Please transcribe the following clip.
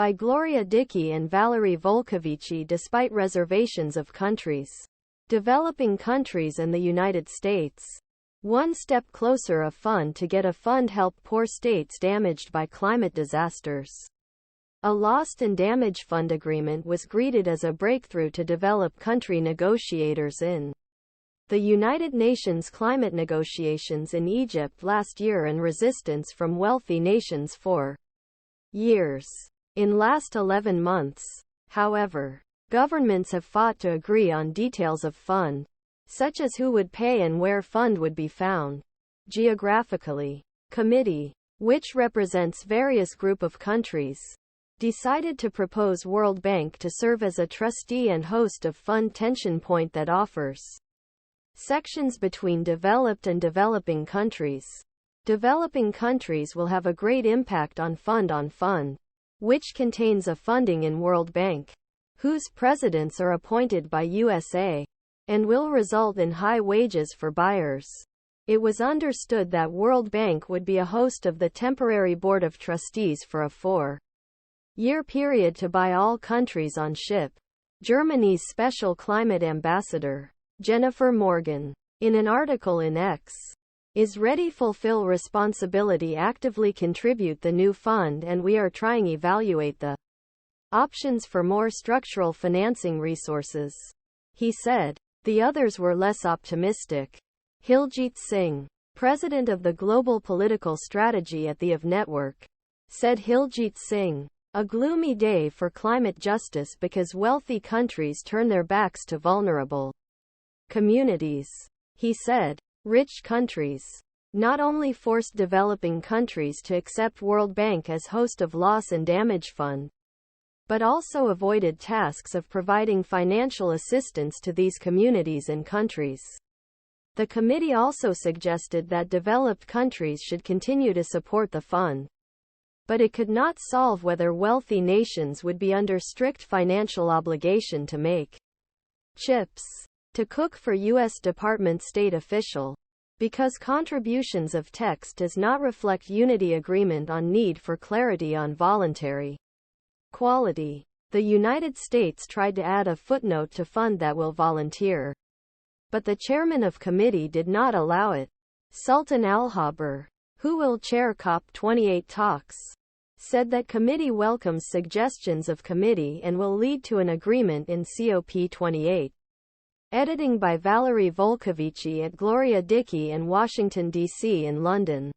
by Gloria, Dickie and Valerie Volcovici. Despite reservations of countries, developing countries and the United States, one step closer, a fund to get a fund help poor states damaged by climate disasters. A Lost and Damage Fund agreement was greeted as a breakthrough to develop country negotiators in the United Nations climate negotiations in Egypt last year, and resistance from wealthy nations for years. In last 11 months, however, governments have fought to agree on details of fund, such as who would pay and where fund would be found. Geographically, committee, which represents various group of countries, decided to propose World Bank to serve as a trustee and host of fund tension point that offers sections between developed and developing countries. Developing countries will have a great impact on fund, which contains a funding in World Bank, whose presidents are appointed by USA, and will result in high wages for buyers. It was understood that World Bank would be a host of the Temporary Board of Trustees for a 4-year period to buy all countries on ship. Germany's Special Climate Ambassador, Jennifer Morgan, in an article in X, is ready fulfill responsibility, actively contribute the new fund, and we are trying evaluate the options for more structural financing resources, he said. The others were less optimistic. Hiljeet Singh, president of the Global Political Strategy at the of Network, said Hiljeet Singh, a gloomy day for climate justice because wealthy countries turn their backs to vulnerable communities. He said, rich countries not only forced developing countries to accept World Bank as host of Loss and Damage Fund, but also avoided tasks of providing financial assistance to these communities and countries. The committee also suggested that developed countries should continue to support the fund, but it could not solve whether wealthy nations would be under strict financial obligation to make chips to cook for U.S. Department State official, because contributions of text does not reflect unity agreement on need for clarity on voluntary quality. The United States tried to add a footnote to fund that will volunteer, but the chairman of committee did not allow it. Sultan Al-Jaber, who will chair COP28 talks, said that committee welcomes suggestions of committee and will lead to an agreement in COP28. Editing by Valerie Volcovici at Gloria, Dickie in Washington, D.C. and London.